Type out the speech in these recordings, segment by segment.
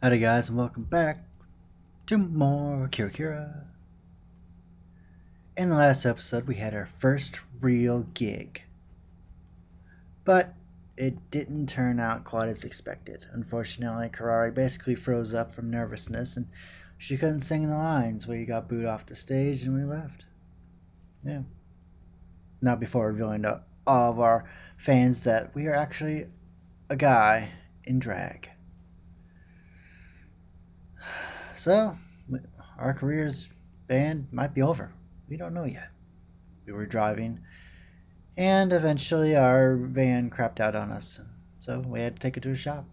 Howdy guys and welcome back to more Kirari. In the last episode we had our first real gig, but it didn't turn out quite as expected. Unfortunately, Kirari basically froze up from nervousness and she couldn't sing the lines. We got booed off the stage and we left. Yeah. Not before revealing to all of our fans that we are actually a guy in drag. So, our careers band might be over. We don't know yet. We were driving, and eventually our van crapped out on us, so we had to take it to a shop.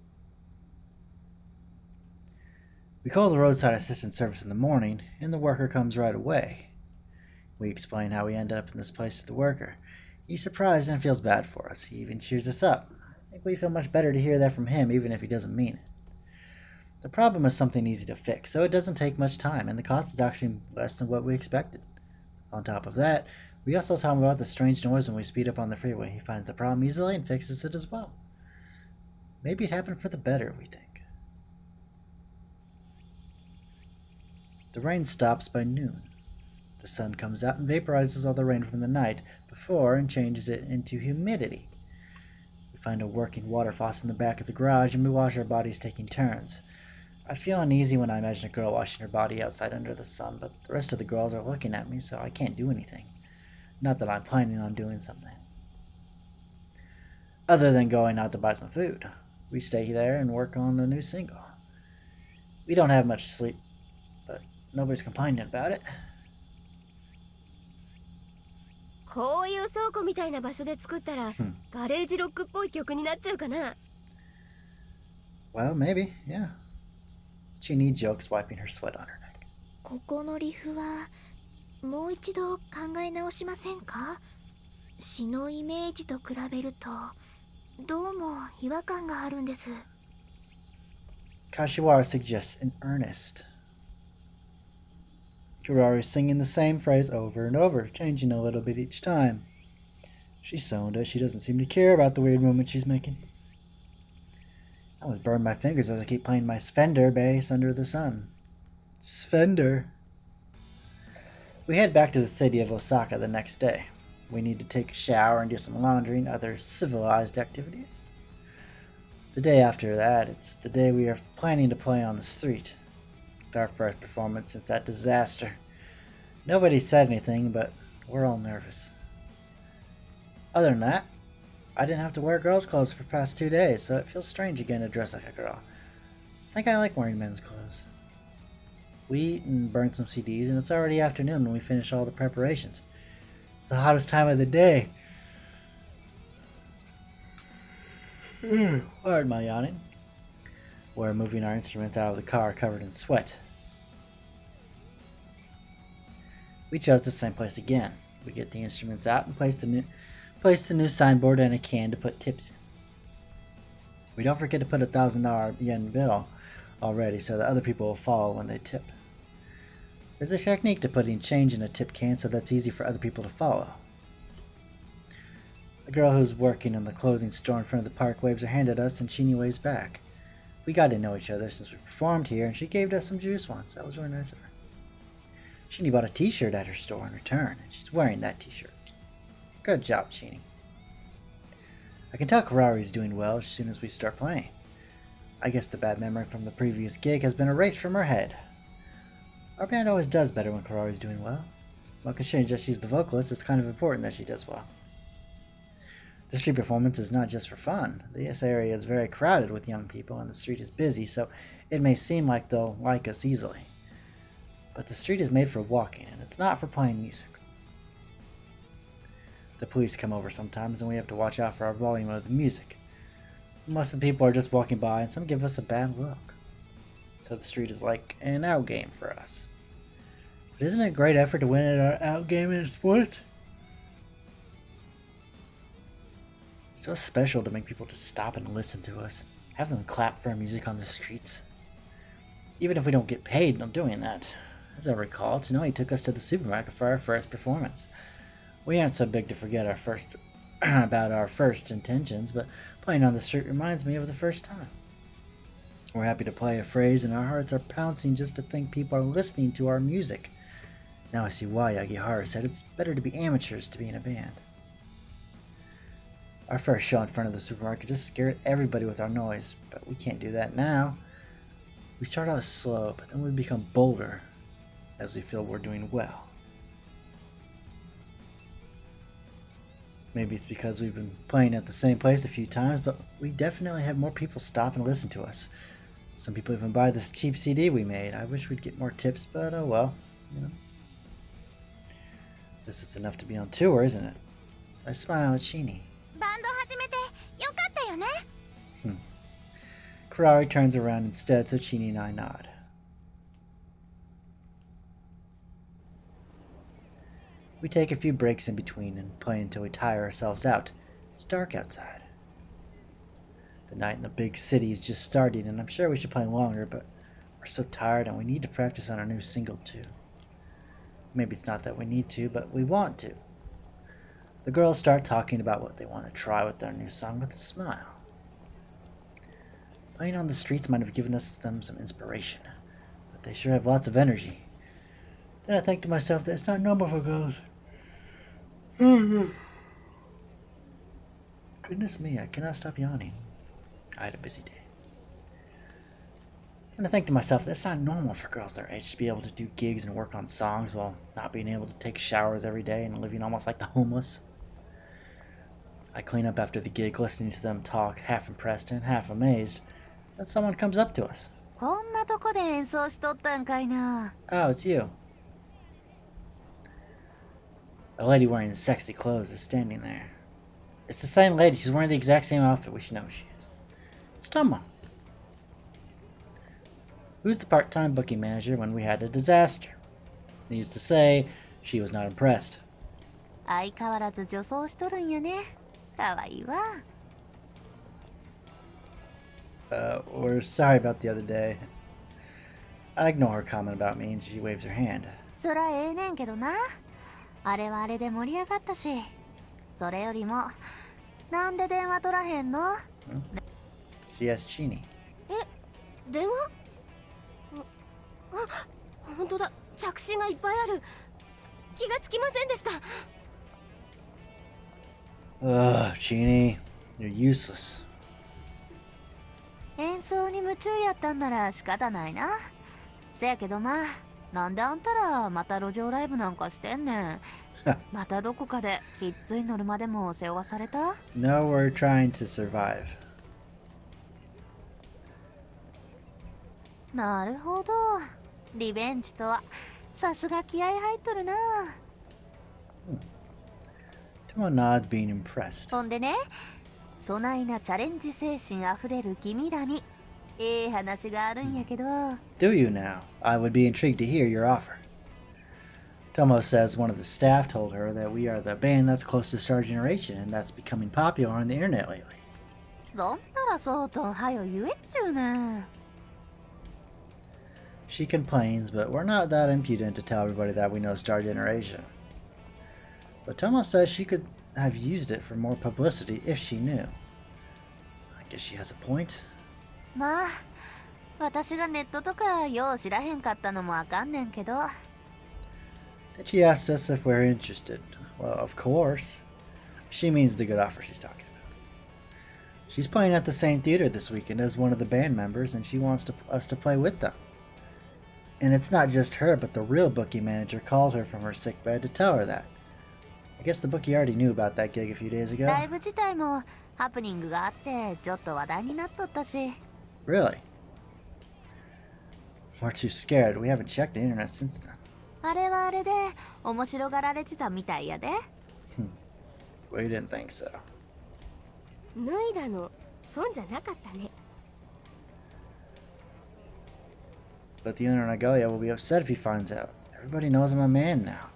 We call the roadside assistance service in the morning, and the worker comes right away. We explain how we ended up in this place to the worker. He's surprised and feels bad for us. He even cheers us up. I think we feel much better to hear that from him, even if he doesn't mean it. The problem is something easy to fix, so it doesn't take much time, and the cost is actually less than what we expected. On top of that, we also tell him about the strange noise when we speed up on the freeway. He finds the problem easily and fixes it as well. Maybe it happened for the better, we think. The rain stops by noon. The sun comes out and vaporizes all the rain from the night before and changes it into humidity. We find a working water faucet in the back of the garage and we wash our bodies taking turns. I feel uneasy when I imagine a girl washing her body outside under the sun, but the rest of the girls are looking at me, so I can't do anything. Not that I'm planning on doing something. Other than going out to buy some food. We stay there and work on the new single. We don't have much sleep, but nobody's complaining about it. こういう倉庫みたいな場所で作ったら、ガレージロックっぽい曲になっちゃうかな。Well, maybe, yeah. Chini jokes, wiping her sweat on her neck. ここのリフはもう一度考え直しませんか？詩のイメージと比べるとどうも違和感があるんです。Kashiwara suggests in earnest. Kirari singing the same phrase over and over, changing a little bit each time. She's so into it, she doesn't seem to care about the weird movement she's making. I almost burned my fingers as I keep playing my Fender bass under the sun. Fender. We head back to the city of Osaka the next day. We need to take a shower and do some laundry and other civilized activities. The day after that, it's the day we are planning to play on the street. It's our first performance since that disaster. Nobody said anything, but we're all nervous. Other than that, I didn't have to wear girls' clothes for the past 2 days, so it feels strange again to dress like a girl. I think I like wearing men's clothes. We eat and burn some CDs, and it's already afternoon when we finish all the preparations. It's the hottest time of the day. Pardon my yawning. We're moving our instruments out of the car covered in sweat. We chose the same place again. We get the instruments out and place the new signboard and a can to put tips in. We don't forget to put a $1,000 bill already so that other people will follow when they tip. There's a technique to putting change in a tip can so that's easy for other people to follow. A girl who's working in the clothing store in front of the park waves her hand at us and Chini waves back. We got to know each other since we performed here and she gave us some juice once. That was really nice of her. Chini bought a t-shirt at her store in return and she's wearing that t-shirt. Good job, Chini. I can tell Kirari's doing well as soon as we start playing. I guess the bad memory from the previous gig has been erased from her head. Our band always does better when Kirari's doing well. Well, considering that she's the vocalist, it's kind of important that she does well. The street performance is not just for fun. This area is very crowded with young people and the street is busy, so it may seem like they'll like us easily. But the street is made for walking, and it's not for playing music. The police come over sometimes, and we have to watch out for our volume of the music. Most of the people are just walking by, and some give us a bad look. So the street is like an out game for us. But isn't it a great effort to win at our out game in sports? It's so special to make people just stop and listen to us. Have them clap for our music on the streets. Even if we don't get paid on doing that. As I recall, Tanoe took us to the supermarket for our first performance. We aren't so big to forget about our first intentions, but playing on the street reminds me of the first time. We're happy to play a phrase, and our hearts are pouncing just to think people are listening to our music. Now I see why Yagihara said it's better to be amateurs to be in a band. Our first show in front of the supermarket just scared everybody with our noise, but we can't do that now. We start out slow, but then we become bolder as we feel we're doing well. Maybe it's because we've been playing at the same place a few times, but we definitely have more people stop and listen to us. Some people even buy this cheap CD we made. I wish we'd get more tips, but oh well, you know. This is enough to be on tour, isn't it? I smile at Shini. Kirari turns around instead, so Shini and I nod. We take a few breaks in between and play until we tire ourselves out. It's dark outside. The night in the big city is just starting, and I'm sure we should play longer, but we're so tired and we need to practice on our new single too. Maybe it's not that we need to, but we want to. The girls start talking about what they want to try with their new song with a smile. Playing on the streets might have given them some inspiration, but they sure have lots of energy. Then I think to myself that it's not normal for girls. Goodness me, I cannot stop yawning. I had a busy day. And I think to myself that it's not normal for girls their age to be able to do gigs and work on songs while not being able to take showers every day and living almost like the homeless. I clean up after the gig, listening to them talk, half impressed and half amazed that someone comes up to us. Oh, it's you. A lady wearing sexy clothes is standing there. It's the same lady. She's wearing the exact same outfit. We should know who she is. It's Tomo. Who's the part-time booking manager when we had a disaster? Needless to say, she was not impressed. We're sorry about the other day. I ignore her comment about me and she waves her hand. Hmm? She asked Chini. Ugh, Chini, you're useless. Huh. No, we're trying to survive. Tomo nods, being impressed. Do you now? I would be intrigued to hear your offer. Tomo says one of the staff told her that we are the band that's closest to our generation and that's becoming popular on the internet lately. She complains, but we're not that impudent to tell everybody that we know Star Generation. But Tomo says she could have used it for more publicity if she knew. I guess she has a point. Then she asks us if we're interested. Well, of course. She means the good offer she's talking about. She's playing at the same theater this weekend as one of the band members, and she wants us to play with them. And it's not just her, but the real bookie manager called her from her sickbed to tell her that. I guess the bookie already knew about that gig a few days ago. Really? We're too scared. We haven't checked the internet since then. We didn't think so. But the owner of Nagoya will be upset if he finds out. Everybody knows I'm a man now.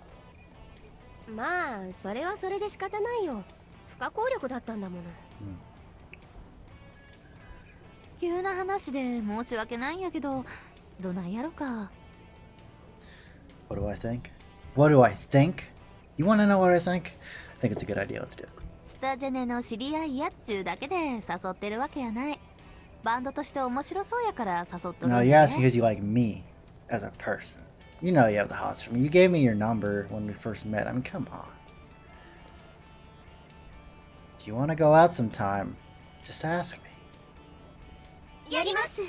What do I think? What do I think? You want to know what I think? I think it's a good idea. Let's do it. バンドとして面白そうやから誘っとるん No, だ you're ね asking because you like me as a person. You know you have the hots for me. You gave me your number when we first met. I mean, come on. Do you want to go out sometime? Just ask me. やります。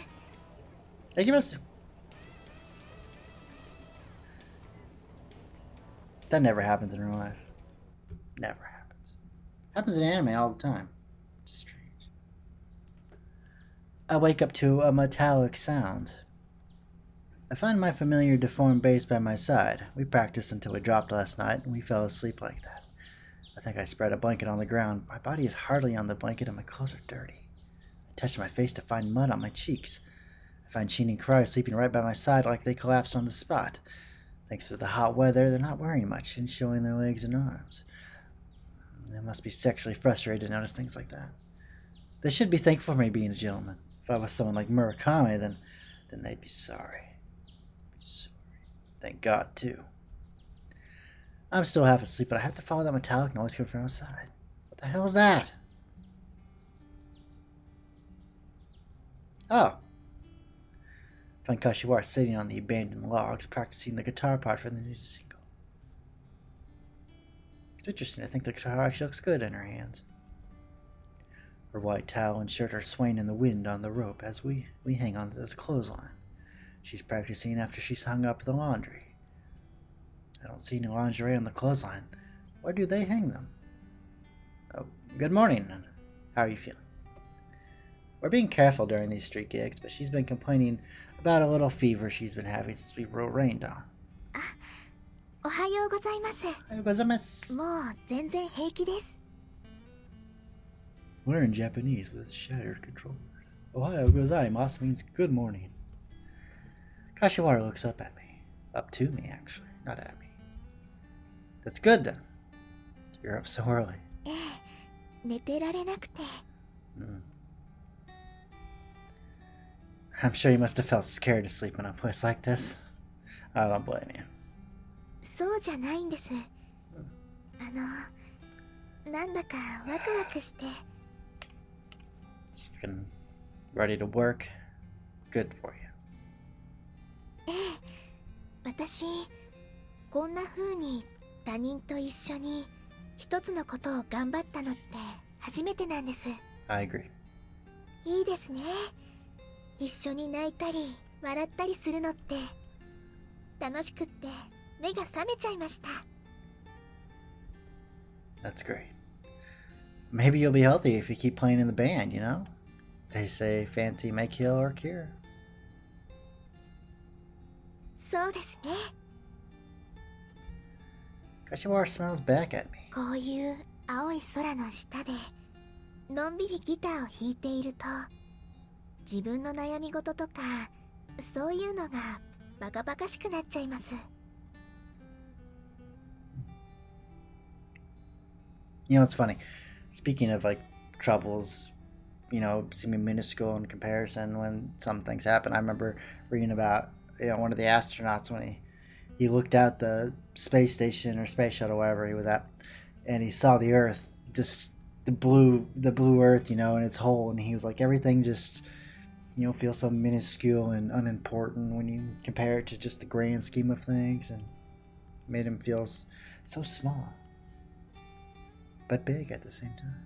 Hey, give us. That never happens in real life. Never happens. Happens in anime all the time. It's strange. I wake up to a metallic sound. I find my familiar deformed bass by my side. We practiced until we dropped last night, and we fell asleep like that. I think I spread a blanket on the ground. My body is hardly on the blanket, and my clothes are dirty. I touch my face to find mud on my cheeks. I find Sheen and Kirari sleeping right by my side like they collapsed on the spot. Thanks to the hot weather, they're not wearing much and showing their legs and arms. They must be sexually frustrated to notice things like that. They should be thankful for me being a gentleman. If I was someone like Murakami, then they'd be sorry. Sorry. Thank God, too. I'm still half asleep, but I have to follow that metallic noise coming from outside. What the hell is that? Oh. I find Kashiwara sitting on the abandoned logs, practicing the guitar part for the new single. It's interesting. I think the guitar actually looks good in her hands. Her white towel and shirt are swaying in the wind on the rope as we hang on this clothesline. She's practicing after she's hung up the laundry. I don't see any lingerie on the clothesline. Where do they hang them? Oh, good morning. How are you feeling? We're being careful during these street gigs, but she's been complaining about a little fever she's been having since we rained on. おはようございます。おはようございます。もう全然平気です。 We're in Japanese with shattered controllers. Ohayou gozaimasu means good morning. Kashiwara looks up at me. Up to me, actually, not at me. That's good then. You're up so early. ええ、寝てられなくて。I'm sure you must have felt scared to sleep in a place like this. I don't blame you. そうじゃないんです。なんだかワクワクして。 Just getting ready to work. Good for you. ええ、私こんな風に他人と一緒に一つのことを頑張ったのって初めてなんです。 I agree. いいですね。一緒に泣いたり笑ったりするのって楽しくって目が覚めちゃいました。 That's great. Maybe you'll be healthy if you keep playing in the band, you know? They say fancy may kill or cure. そうですね。 Kashiwara smiles back at me. こういう青い空の下でのんびりギターを弾いていると自分の悩み事とかそういうのがバカバカしくなっちゃいます。 You know, it's funny. Speaking of like troubles, you know, seeming minuscule in comparison when some things happen. I remember reading about, you know, one of the astronauts when he looked out the space station or space shuttle, wherever he was at, and he saw the Earth, just the blue Earth, you know, in its hole, and he was like, everything just, you know, feels so minuscule and unimportant when you compare it to just the grand scheme of things, and made him feel so small. But big at the same time.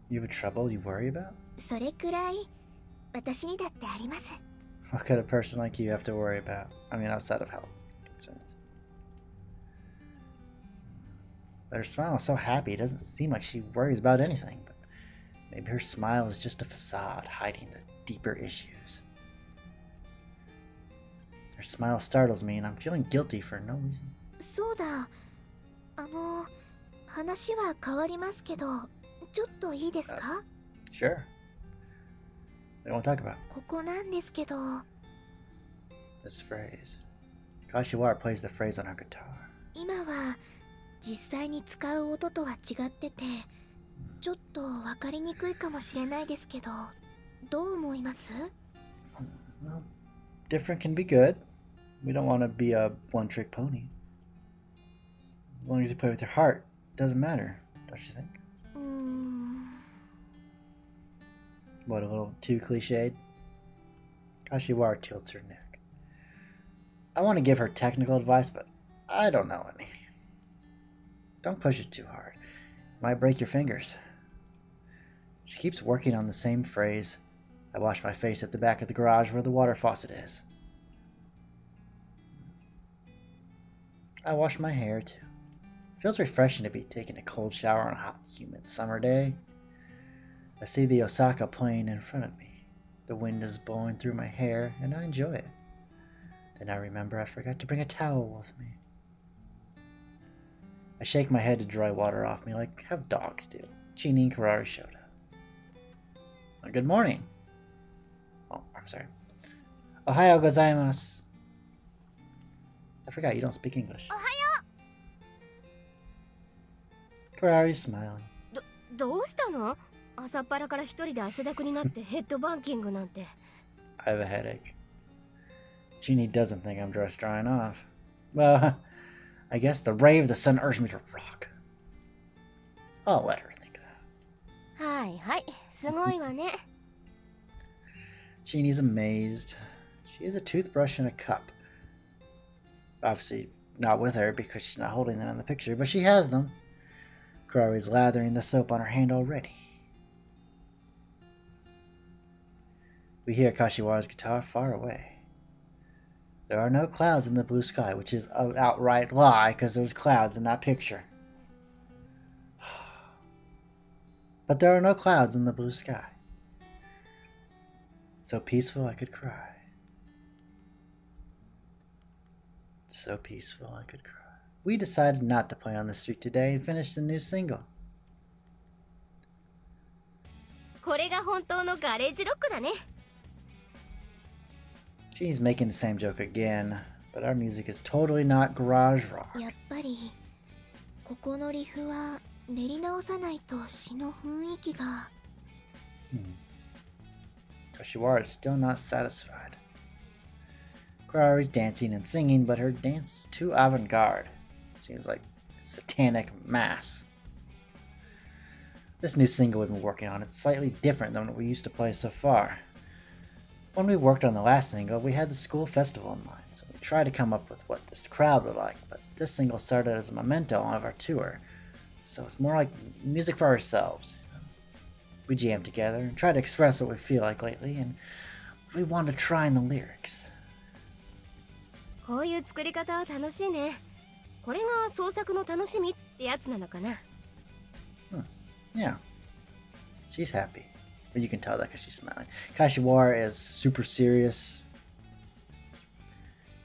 You have a trouble you worry about? それくらい私にだってあります。 What could a person like you have to worry about? I mean, outside of health concerns. But her smile is so happy, it doesn't seem like she worries about anything. But maybe her smile is just a facade hiding the deeper issues. Her smile startles me, and I'm feeling guilty for no reason. そうだ。話は変わりますけど、ちょっといいですか？ Sure. What do you want to talk about? ここなんですけど。 This phrase. Kashiwara plays the phrase on her guitar. 今は実際に使う音とは違ってて、ちょっと分かりにくいかもしれないですけど、どう思います？ Well, different can be good. We don't want to be a one-trick pony. As long as you play with your heart, it doesn't matter, don't you think? What, a little too cliched? Kashiwara tilts her neck. I want to give her technical advice, but I don't know any. Don't push it too hard. It might break your fingers. She keeps working on the same phrase. I wash my face at the back of the garage where the water faucet is. I wash my hair too. It feels refreshing to be taking a cold shower on a hot, humid summer day. I see the Osaka plane in front of me. The wind is blowing through my hair, and I enjoy it. Then I remember I forgot to bring a towel with me. I shake my head to dry water off me like how dogs do. Chini and Kirari showed up. Well, good morning. Oh, I'm sorry. Ohayo gozaimasu. I forgot you don't speak English. Ohayo! Kirari's smiling. どうしたの？朝っぱらから一人で汗だくになってヘッドバンキングなんて。I have a headache. Chini doesn't think I'm just drying off. Well, I guess the ray of the sun urged me to rock. I'll let her think that. はいはい、すごいわね。Chini's amazed. She has a toothbrush and a cup. Obviously not with her because she's not holding them in the picture, but she has them. Kirari's lathering the soap on her hand already. We hear Kashiwara's guitar far away. There are no clouds in the blue sky, which is an outright lie because there's clouds in that picture. But there are no clouds in the blue sky. So peaceful I could cry. So peaceful I could cry. We decided not to play on the street today and finish the new single. これが本当のガレージロックだね。She's making the same joke again, but our music is totally not garage rock. やっぱりここのリフは練り直さないと詩の雰囲気が。Kashiwara is still not satisfied. Kirari's dancing and singing, but her dance is too avant-garde. Seems like satanic mass. This new single we've been working on is slightly different than what we used to play so far. When we worked on the last single, we had the school festival in mind, so we tried to come up with what this crowd would like, but this single started as a memento of our tour, so it's more like music for ourselves. We jam together and try to express what we feel like lately, and we want to try in the lyrics. こういう作り方は楽しいね。これが創作の楽しみってやつなのかな。Yeah. She's happy. But you can tell that because she's smiling. Kashiwara is super serious.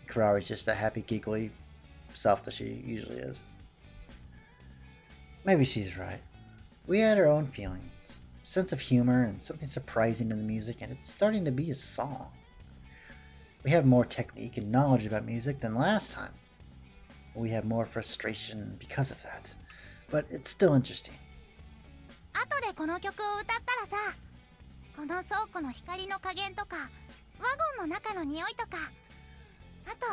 Kirari's just that happy, giggly self that she usually is. Maybe she's right. We had our own feelings, sense of humor, and something surprising in the music, and it's starting to be a song. We have more technique and knowledge about music than last time. We have more frustration because of that. But it's still interesting. 後でこの曲を歌ったらさ、この倉庫の光の加減とか、ワゴンの中の匂いとか、あと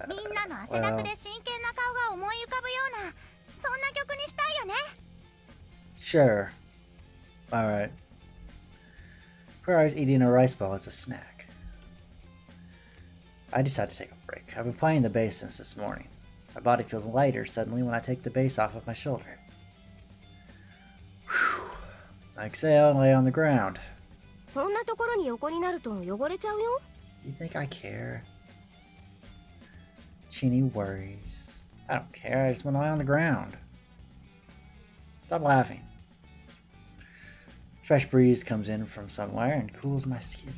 みんなの汗だくで真剣な顔が思い浮かぶような、そんな曲にしたいよね。Sure. Alright. Kirari's eating a rice ball as a snack. I decided to take a break. I've been playing the bass since this morning. My body feels lighter suddenly when I take the bass off of my shoulder. Whew. I exhale and lay on the ground. そんなところに横になると汚れちゃうよ。You think I care? Chini worries. I don't care, I just want to lie on the ground. Stop laughing. Fresh breeze comes in from somewhere and cools my skin.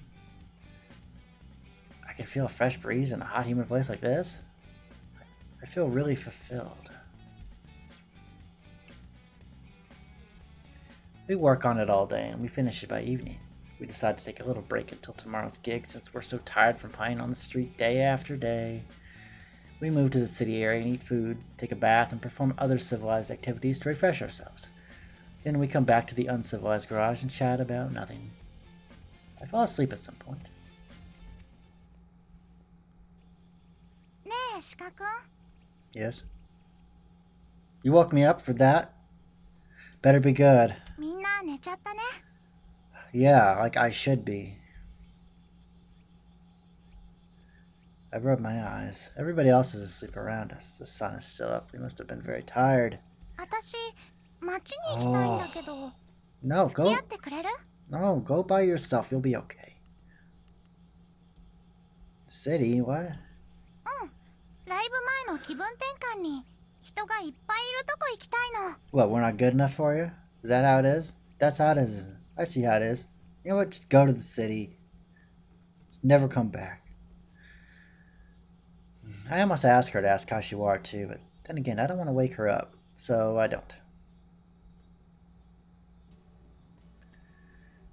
I can feel a fresh breeze in a hot, humid place like this. I feel really fulfilled. We work on it all day and we finish it by evening. We decide to take a little break until tomorrow's gig since we're so tired from playing on the street day after day. We move to the city area and eat food, take a bath, and perform other civilized activities to refresh ourselves. Then we come back to the uncivilized garage and chat about nothing. I fall asleep at some point. ねえ、シカ君。Yes? You woke me up for that? Better be good. みんな寝ちゃったね。Yeah, like I should be. I rubbed my eyes. Everybody else is asleep around us. The sun is still up. We must have been very tired. 私、町に行きたいんだけど、 No, 付き合 go. ってくれる？ No, go by yourself. You'll be okay. City? What? ライブ前の気分転換に人がいっぱいいるとこ行きたいの。 What, we're not good enough for you? Is that how it is? That's how it is. I see how it is. You know what? Just go to the city. Never come back. I almost asked her to ask how she were too, but then again, I don't want to wake her up, so I don't.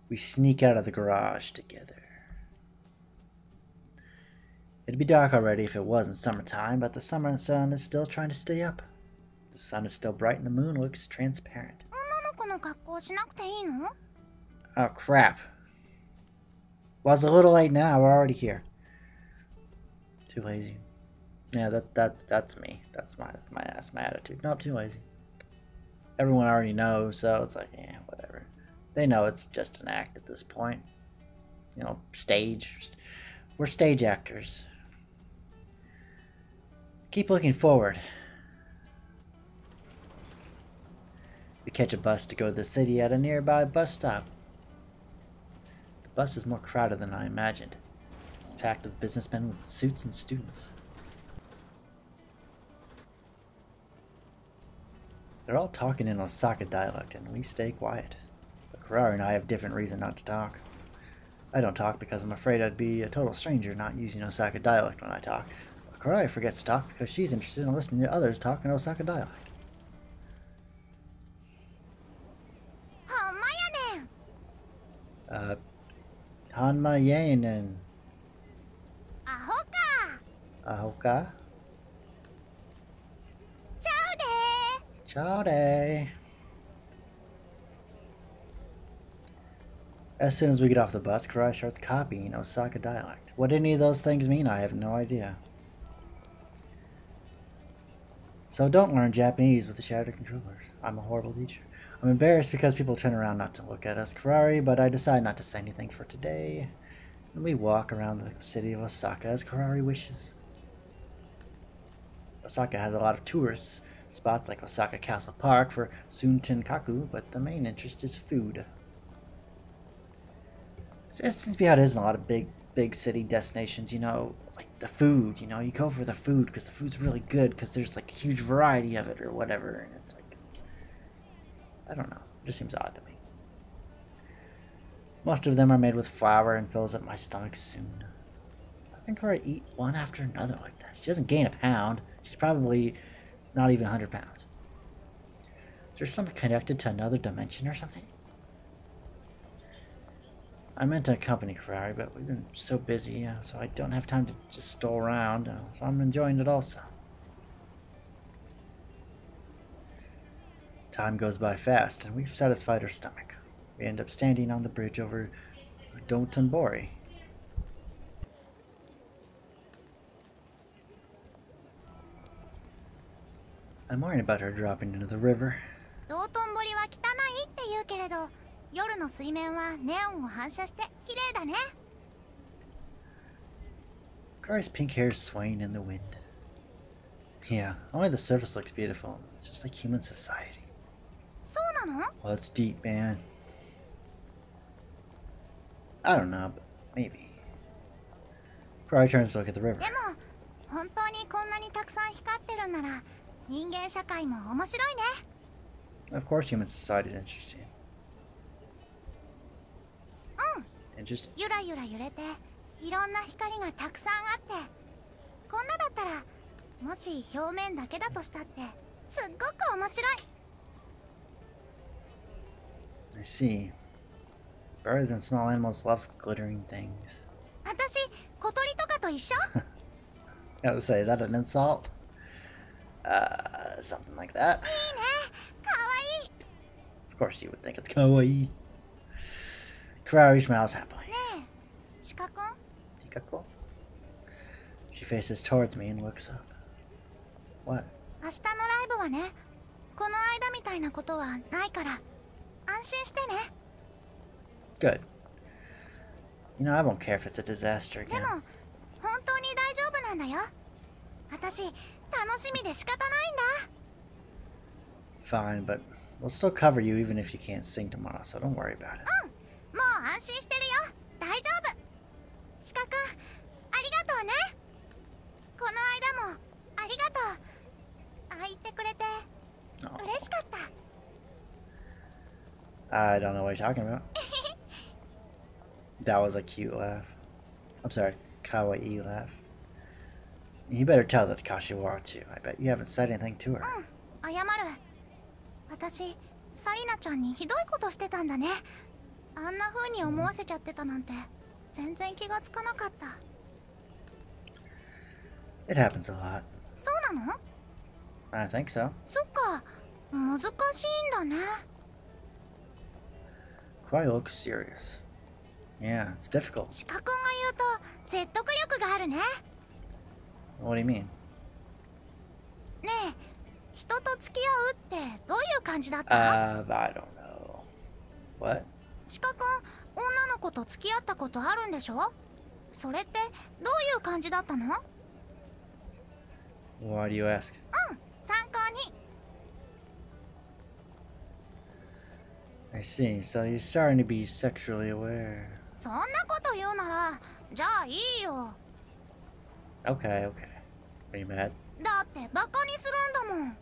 We sneak out of the garage together. It'd be dark already if it wasn't summertime, but the summer sun is still trying to stay up. The sun is still bright and the moon looks transparent. 女の子の格好しなくていいの？ Oh, crap. Well, it's a little late now. We're already here. Too lazy. Yeah, that's me. That's my attitude. No, too lazy. Everyone already knows, so it's like, yeah, whatever. They know it's just an act at this point. You know, stage. We're stage actors. Keep looking forward. We catch a bus to go to the city at a nearby bus stop. The bus is more crowded than I imagined. It's packed with businessmen with suits and students. They're all talking in Osaka dialect, and we stay quiet. But Kirari and I have different reason not to talk. I don't talk because I'm afraid I'd be a total stranger not using Osaka dialect when I talk. But Kirari forgets to talk because she's interested in listening to others talk in Osaka dialect. ほんまやねん。Hanma Yainen. アホか。 Ahoka. ちゃうで。 Chowday. As soon as we get off the bus, Kirari starts copying Osaka dialect. What any of those things mean, I have no idea. So don't learn Japanese with the shattered controllers. I'm a horrible teacher. I'm embarrassed because people turn around not to look at us, Kirari, but I decide not to say anything for today. And we walk around the city of Osaka as Kirari wishes. Osaka has a lot of tourist spots like Osaka Castle Park for Suntenkaku, but the main interest is food. It seems to be how it is in a lot of big city destinations, you know, it's like the food, you know, you go for the food because the food's really good because there's like a huge variety of it or whatever, and it's like, I don't know, it just seems odd to me. Most of them are made with flour and fills up my stomach soon. I think I eat one after another like that. She doesn't gain a pound. She's probably not even 100 pounds. Is there something connected to another dimension or something? I meant to accompany Kirari, but we've been so busy, so I don't have time to just stroll around, so I'm enjoying it also. Time goes by fast, and we've satisfied our stomach. We end up standing on the bridge over Dotonbori. I'm worried about her dropping into the river. 道頓堀は汚いって言うけれど、夜の水面はネオンを反射して綺麗だね。 Kirari's pink hair is swaying in the wind. Yeah, only the surface looks beautiful. It's just like human society. そうなの？ Well, that's deep, man. I don't know, but maybe. Kirari turns to look at the river. でも本当にこんなにたくさん光ってるんなら人間社会も面白いね。 Of course, human society is interesting. うん。 Interesting. ゆらゆら揺れていろんな光がたくさんあってこんなだったらもし表面だけだとしたってすっごく面白い。 I see. Birds and small animals love glittering things. 私小鳥とかと一緒？ I would say, is that an insult? Something like that. いいね。かわいい。 Of course, you would think it's kawaii. Kirari smiles happily. ねえ、鹿くん？ Tikako? She faces towards me and looks up. What? 明日のライブはね、この間みたいなことはないから安心してね。Good. You know, I won't care if it's a disaster で again. も本当に大丈夫なんだよ。私楽しみで仕方ないんだ。 Fine, but we'll still cover you even if you can't sing tomorrow, so don't worry about it. もう安心してるよ。大丈夫。鹿くん、ありがとうね。この間もありがとう。ああ言ってくれて Oh, 嬉しかった。 I don't know what you're talking about. That was a cute laugh. I'm sorry, kawaii laugh. You better tell that to Kashiwara too. I bet you haven't said anything to her. 謝る。私サリナちゃんにひどいことしてたんだね。あんな風に思わせちゃってたなんて全然気がつかなかった。 It happens a lot. そうなの？ I think so. そっか、難しいんだね。 Kawaii looks serious. Yeah, it's difficult. 鹿くんが言うと説得力があるね。 What do you mean? ねえ、人と付き合うってどういう感じだった？ I don't know. What? 鹿くん、女の子と付き合ったことあるんでしょ？それってどういう感じだったの？ Why do you ask? 参考に。 I see. So you're starting to be sexually aware. そんなこと言うならじゃあいいよ。 Okay, okay. Are you mad? だってバカにするんだもん。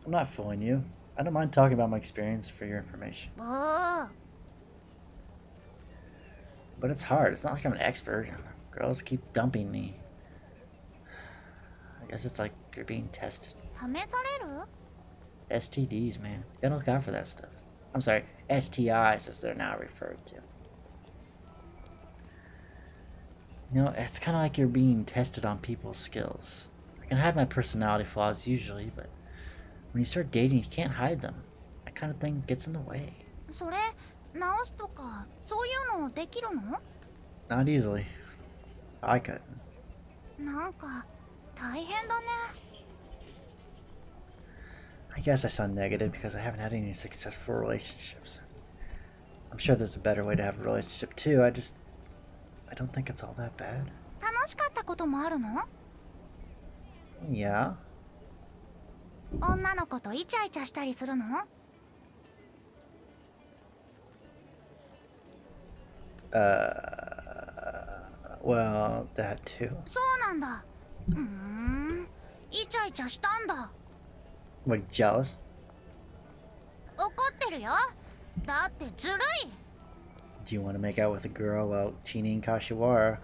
I'm not fooling you. I don't mind talking about my experience for your information. ブー。 But it's hard. It's not like I'm an expert. Girls keep dumping me. I guess it's like you're being tested. 試される？ STDs, man. You gotta look out for that stuff. I'm sorry, STIs as they're now referred to. You know, it's kind of like you're being tested on people's skills. I can hide my personality flaws usually, but when you start dating, you can't hide them. That kind of thing gets in the way. それ直すとかそういうのできるの？ Not easily. I couldn't. なんか大変だね。 I guess I sound negative because I haven't had any successful relationships. I'm sure there's a better way to have a relationship too. I don't think it's all that bad. 楽しかったこともあるの？ Yeah. 女の子とイチャイチャしたりするの？ Well, that too. そうなんだ。イチャイチャしたんだ。 What, you jealous? 怒ってるよ。だってずるい。 Do you want to make out with a girl while cheating Kashiwara?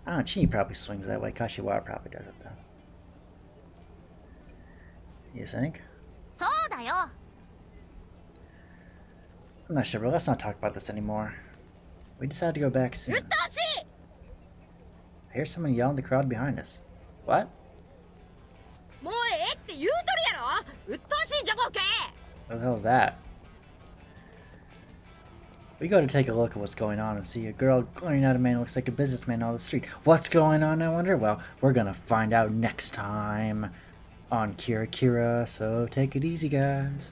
I don't know, Chini probably swings that way. Kashiwara probably does it though. You think? そうだよ。 I'm not sure, but let's not talk about this anymore. We decided to go back soon. うっとうしい。 I hear someone yell in the crowd behind us. What? もうええって言うとるやろ。うっとうしいんじゃボケ。 What the hell is that? We go to take a look at what's going on and see a girl glaring at a man who looks like a businessman on the street. What's going on, I wonder? Well, we're gonna find out next time on Kira Kira, so take it easy, guys.